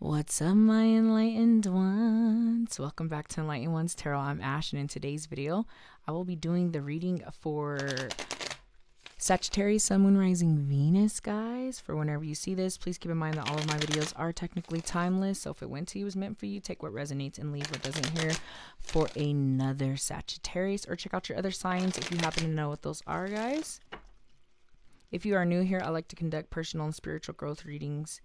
What's up, my enlightened ones? Welcome back to Enlightened Ones Tarot. I'm Ash, and in today's video, I will be doing the reading for Sagittarius, Sun, Moon, Rising, Venus, guys. For whenever you see this, please keep in mind that all of my videos are technically timeless. So if it went to you, it was meant for you. Take what resonates and leave what doesn't here for another Sagittarius. Or check out your other signs if you happen to know what those are, guys. If you are new here, I like to conduct personal and spiritual growth readings.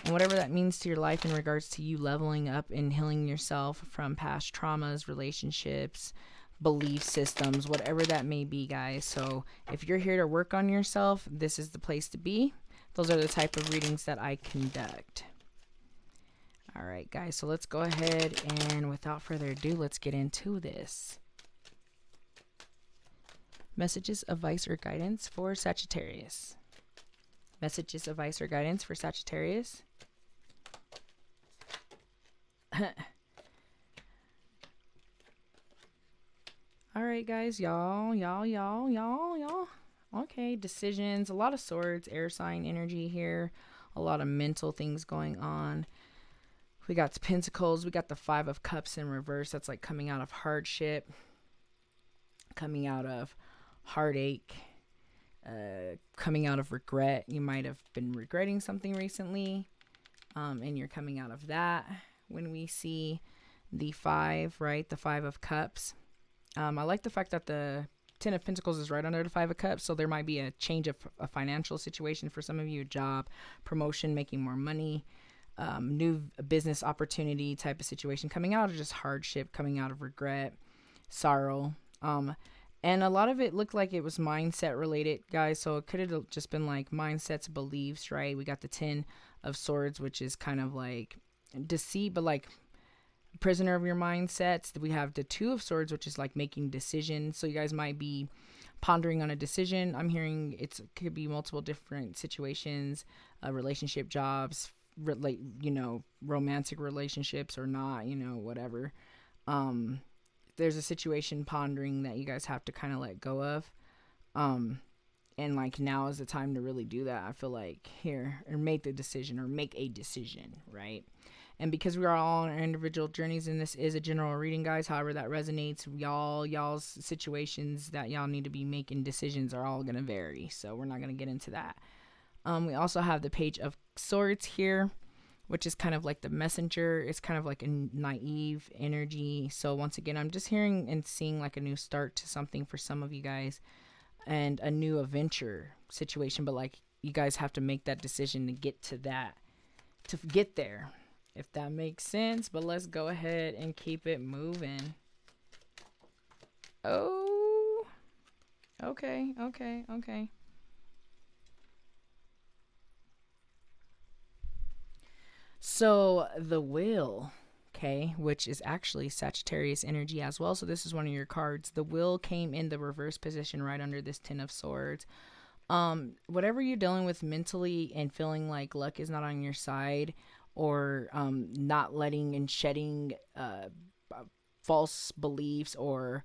And whatever that means to your life in regards to you leveling up and healing yourself from past traumas, relationships, belief systems, whatever that may be, guys. So if you're here to work on yourself, this is the place to be. Those are the type of readings that I conduct. All right, guys. So let's go ahead and without further ado, let's get into this. Messages, advice, or guidance for Sagittarius. Messages, advice, or guidance for Sagittarius. All right, guys, y'all. Okay, decisions, a lot of swords, air sign energy here, a lot of mental things going on. We got Pentacles, we got the Five of Cups in reverse. That's like coming out of hardship, coming out of heartache, coming out of regret. You might have been regretting something recently, and you're coming out of that. When we see the five, right, the Five of Cups, I like the fact that the Ten of Pentacles is right under the Five of Cups, so there might be a change of a financial situation for some of you, a job, promotion, making more money, new business opportunity type of situation, coming out of just hardship, coming out of regret, sorrow. And a lot of it looked like it was mindset related, guys. So it could have just been like mindsets, beliefs, right? We got the Ten of Swords, which is kind of like deceit, but like prisoner of your mindsets. We have the Two of Swords, which is like making decisions. So you guys might be pondering on a decision. I'm hearing it could be multiple different situations, relationship, jobs, romantic relationships or not, whatever. There's a situation pondering that you guys have to kind of let go of. And like now is the time to really do that. I feel like here, or make a decision, right? And because we are all on our individual journeys, and this is a general reading, guys, however that resonates, y'all's situations that y'all need to be making decisions are all going to vary. So we're not going to get into that. We also have the Page of Swords here, which is kind of like the messenger. It's kind of like a naive energy. So once again, I'm just hearing and seeing like a new start to something for some of you guys and a new adventure situation. But like you guys have to make that decision to get to that, to get there, if that makes sense. But let's go ahead and keep it moving. Oh, okay. So the Wheel, okay, which is actually Sagittarius energy as well. So this is one of your cards. The Wheel came in the reverse position right under this Ten of Swords. Whatever you're dealing with mentally and feeling like luck is not on your side, or not letting and shedding false beliefs or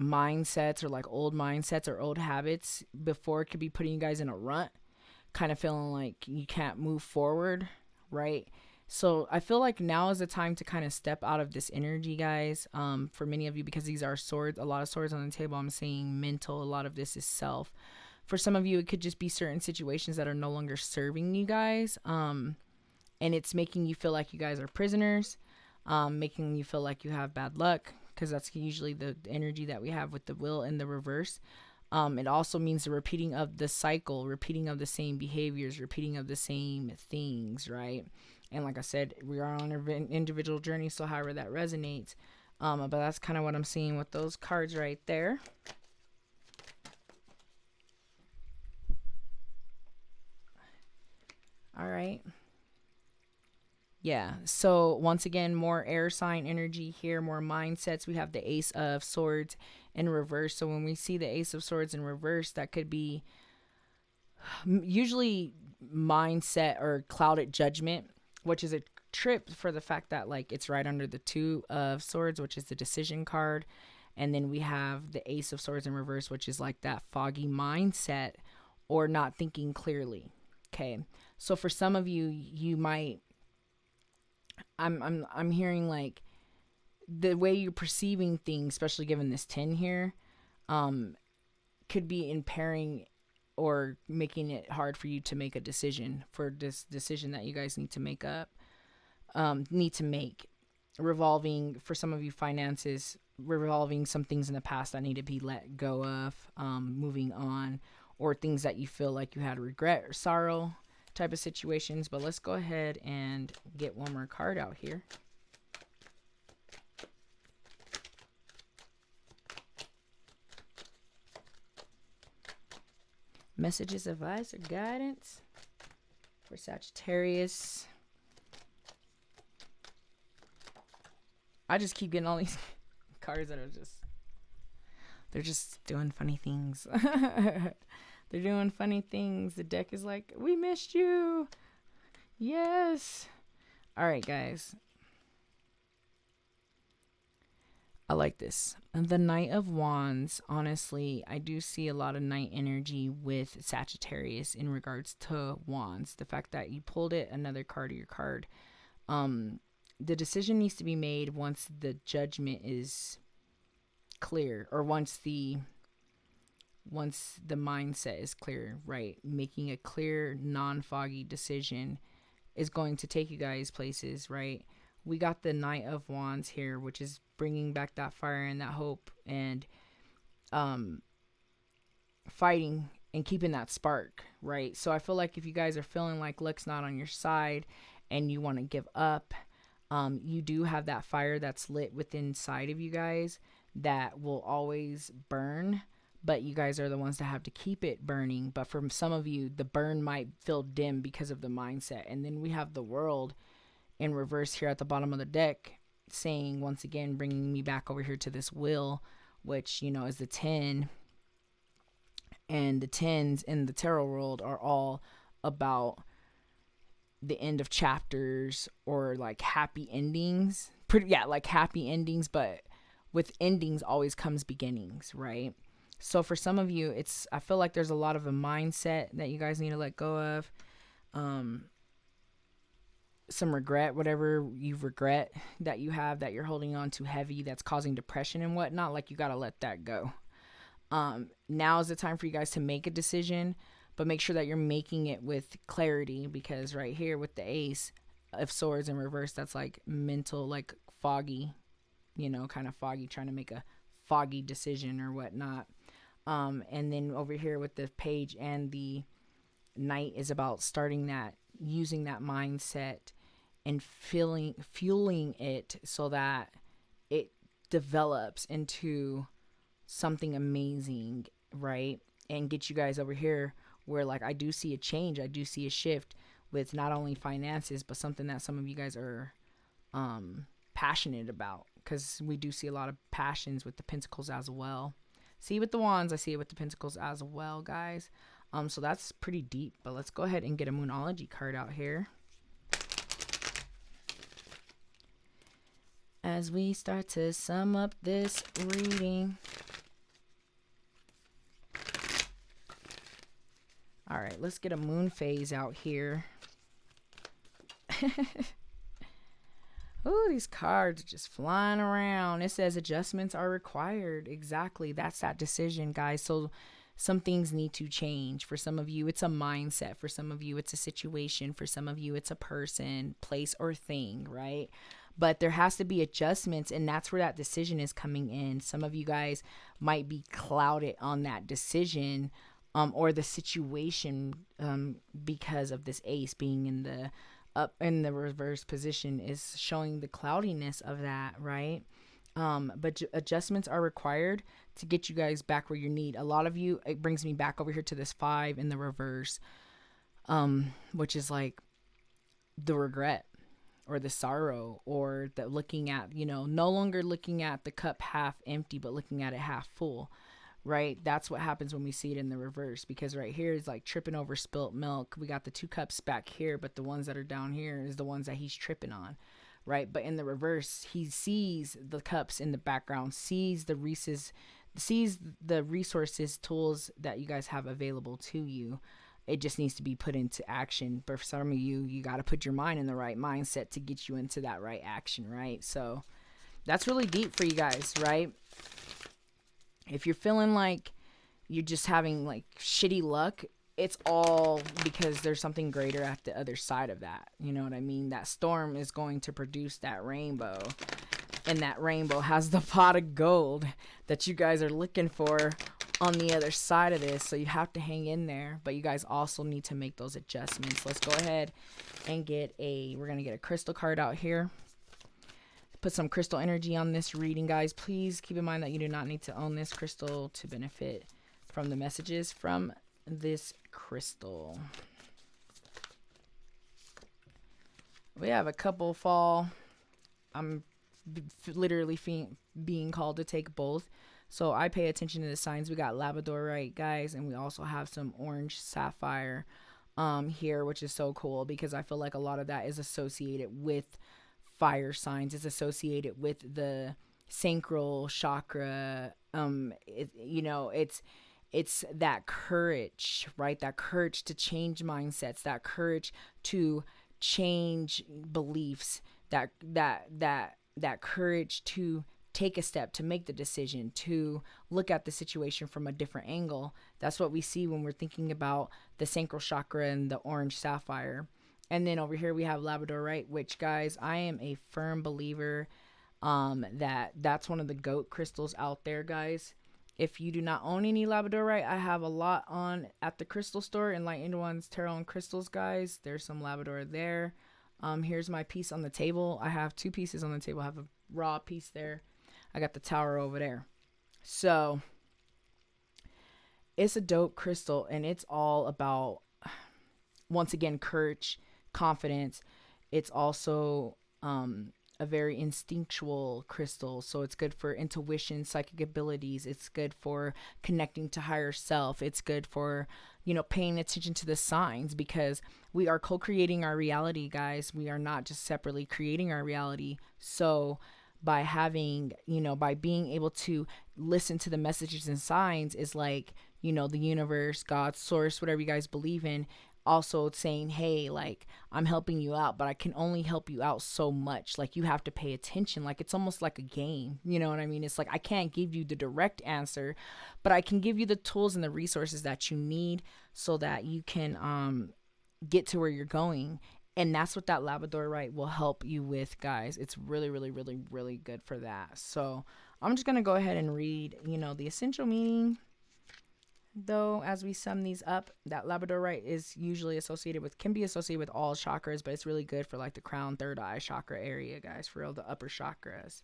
mindsets, or like old mindsets or old habits before, it could be putting you guys in a rut, kind of feeling like you can't move forward, right? So I feel like now is the time to kind of step out of this energy, guys, for many of you, because these are swords, a lot of swords on the table. I'm seeing mental, a lot of this is self. For some of you, it could just be certain situations that are no longer serving you guys, and it's making you feel like you guys are prisoners, making you feel like you have bad luck, because that's usually the energy that we have with the Wheel in the reverse. It also means the repeating of the cycle, repeating of the same behaviors, repeating of the same things, right? And like I said, we are on an individual journey, so however that resonates. But that's kind of what I'm seeing with those cards right there. All right. Yeah, so once again, more air sign energy here, more mindsets. We have the Ace of Swords in reverse. So when we see the Ace of Swords in reverse, that could be usually mindset or clouded judgment, which is a trip for the fact that like it's right under the Two of Swords, which is the decision card. And then we have the Ace of Swords in reverse, which is like that foggy mindset or not thinking clearly. Okay. So for some of you, you might, I'm hearing like the way you're perceiving things, especially given this 10 here, could be impairing or making it hard for you to make a decision for this decision that you guys need to make revolving for some of you finances, revolving some things in the past that need to be let go of, moving on, or things that you feel like you had regret or sorrow type of situations. But let's go ahead and get one more card out here. Messages, advice, or guidance for Sagittarius. I just keep getting all these cards that are they're just doing funny things. They're doing funny things. The deck is like, we missed you. Yes. All right, guys. I like this. The Knight of Wands, honestly, I do see a lot of Knight energy with Sagittarius in regards to Wands. The fact that you pulled it, another card of your card. The decision needs to be made once the judgment is clear, or once the mindset is clear, right? Making a clear, non-foggy decision is going to take you guys places, right? We got the Knight of Wands here, which is bringing back that fire and that hope, and fighting and keeping that spark, right? So I feel like if you guys are feeling like luck's not on your side and you want to give up, you do have that fire that's lit within inside of you guys that will always burn, but you guys are the ones that have to keep it burning. But for some of you, the burn might feel dim because of the mindset. And then we have the World in reverse here at the bottom of the deck, saying, once again, bringing me back over here to this wheel, which, you know, is the 10. And the 10s in the tarot world are all about the end of chapters, or like happy endings. Like happy endings, but with endings always comes beginnings, right? So for some of you, I feel like there's a lot of a mindset that you guys need to let go of. Some regret, whatever you regret that you have, that you're holding on to heavy, that's causing depression and whatnot, like you got to let that go. Now is the time for you guys to make a decision, but make sure that you're making it with clarity, because right here with the Ace of Swords in reverse, that's like mental, like foggy, kind of foggy, trying to make a foggy decision or whatnot. And then over here with the Page and the Knight is about starting that, using that mindset and fueling it so that it develops into something amazing, right? And get you guys over here where, like, I do see a change, I do see a shift with not only finances, but something that some of you guys are passionate about, because we do see a lot of passions with the Pentacles as well. See with the Wands, I see it with the Pentacles as well, guys. So that's pretty deep, but let's go ahead and get a Moonology card out here as we start to sum up this reading. All right, let's get a moon phase out here. Oh, these cards are just flying around. It says adjustments are required. Exactly. That's that decision, guys. So some things need to change. For some of you, it's a mindset. For some of you, it's a situation. For some of you, it's a person, place, or thing, right? But there has to be adjustments, and that's where that decision is coming in. Some of you guys might be clouded on that decision or the situation because of this Ace being in the up in the reverse position is showing the cloudiness of that, right? But adjustments are required to get you guys back where you need. A lot of you, it brings me back over here to this 5 in the reverse, which is like the regret or the sorrow, or the looking at, no longer looking at the cup half empty, but looking at it half full, right? That's what happens when we see it in the reverse, because right here is like tripping over spilt milk. We got the 2 cups back here, but the ones that are down here is the ones that he's tripping on, right? But in the reverse, he sees the cups in the background, sees the resources, tools that you guys have available to you, it just needs to be put into action. But for some of you, you got to put your mind in the right mindset to get you into that right action, right? So that's really deep for you guys, right? If you're feeling like you're just having like shitty luck, it's all because there's something greater at the other side of that. You know what I mean? That storm is going to produce that rainbow. And that rainbow has the pot of gold that you guys are looking for on the other side of this. So you have to hang in there. But you guys also need to make those adjustments. Let's go ahead and we're going to get a crystal card out here. Put some crystal energy on this reading, guys. Please keep in mind that you do not need to own this crystal to benefit from the messages from this crystal. We have a couple fall. I'm literally being called to take both. So I pay attention to the signs. We got Labradorite, guys, and we also have some orange sapphire here, which is so cool because I feel like a lot of that is associated with fire signs. It's associated with the sacral chakra. It's that courage, right? That courage to change mindsets, that courage to change beliefs, that courage to take a step, to make the decision, to look at the situation from a different angle. That's what we see when we're thinking about the sacral chakra and the orange sapphire. And then over here we have Labradorite, which, guys, I am a firm believer that's one of the GOAT crystals out there, guys. If you do not own any Labradorite, I have a lot on at the crystal store, Enlightened Ones, Tarot and Crystals, guys. There's some Labrador there. Here's my piece on the table. I have 2 pieces on the table. I have a raw piece there. I got the tower over there. So it's a dope crystal, and it's all about, once again, courage, confidence. It's also a very instinctual crystal, so it's good for intuition, psychic abilities. It's good for connecting to higher self. It's good for, paying attention to the signs, because we are co-creating our reality, guys. We are not just separately creating our reality. So by having, by being able to listen to the messages and signs is like, the universe, God, source, whatever you guys believe in, also saying, hey, like, I'm helping you out, but I can only help you out so much. Like, you have to pay attention. Like, it's almost like a game. You know what I mean? It's like, I can't give you the direct answer, but I can give you the tools and the resources that you need so that you can get to where you're going. And that's what that Labradorite will help you with, guys. It's really, really, really, really good for that. So I'm just going to go ahead and read, the essential meaning. Though, as we sum these up, that Labradorite is usually can be associated with all chakras, but it's really good for like the crown, third eye chakra area, guys, for real, the upper chakras,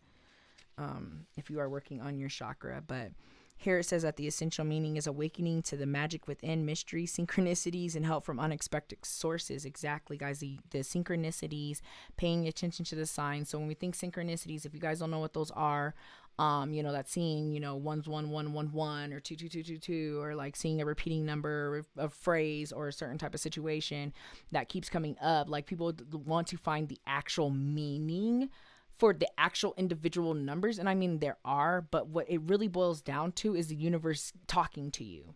if you are working on your chakra. But here it says that the essential meaning is awakening to the magic within, mystery, synchronicities, and help from unexpected sources. Exactly, guys, the synchronicities, paying attention to the signs. So when we think synchronicities, if you guys don't know what those are, that seeing, 11111 or 22222, or like seeing a repeating number of phrase or a certain type of situation that keeps coming up. Like, people want to find the actual meaning for the actual individual numbers. And I mean, there are, but what it really boils down to is the universe talking to you.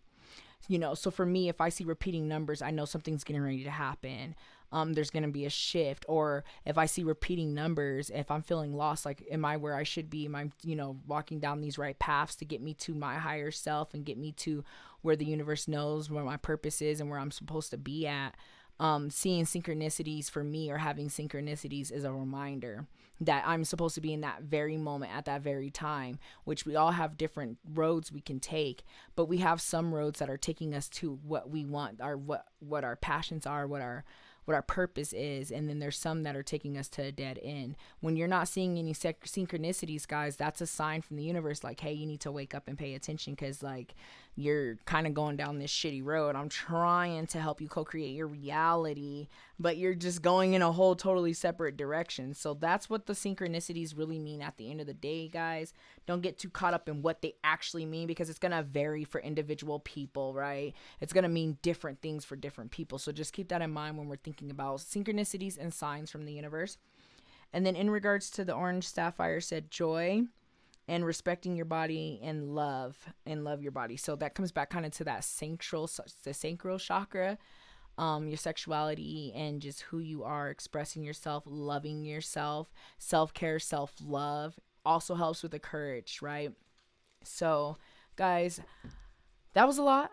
So for me, if I see repeating numbers, I know something's getting ready to happen. There's going to be a shift. Or if I see repeating numbers, if I'm feeling lost, like, am I where I should be? Am I, walking down these right paths to get me to my higher self and get me to where the universe knows where my purpose is and where I'm supposed to be at? Seeing synchronicities for me, or having synchronicities, is a reminder that I'm supposed to be in that very moment at that very time, which we all have different roads we can take, but we have some roads that are taking us to what we want, what our passions are, what our purpose is. And then there's some that are taking us to a dead end. When you're not seeing any synchronicities, guys, that's a sign from the universe, like, hey, you need to wake up and pay attention, because like, you're kind of going down this shitty road. I'm trying to help you co-create your reality, but you're just going in a whole totally separate direction. So that's what the synchronicities really mean at the end of the day, guys. Don't get too caught up in what they actually mean, because it's going to vary for individual people, right? It's going to mean different things for different people. So just keep that in mind when we're thinking about synchronicities and signs from the universe. And then in regards to the orange sapphire, said joy and respecting your body and love your body. So that comes back kind of to that the sacral chakra, your sexuality and just who you are, expressing yourself, loving yourself, self-care, self-love also helps with the courage, right? So guys, that was a lot.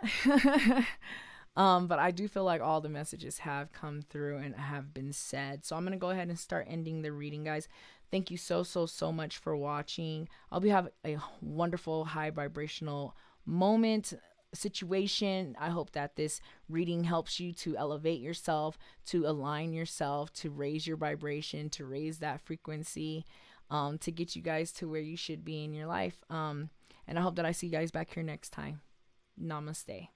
But I do feel like all the messages have come through and have been said. So I'm going to go ahead and start ending the reading, guys. Thank you so much for watching. I hope you have a wonderful high vibrational moment, situation. I hope that this reading helps you to elevate yourself, to align yourself, to raise your vibration, to raise that frequency, to get you guys to where you should be in your life. And I hope that I see you guys back here next time. Namaste.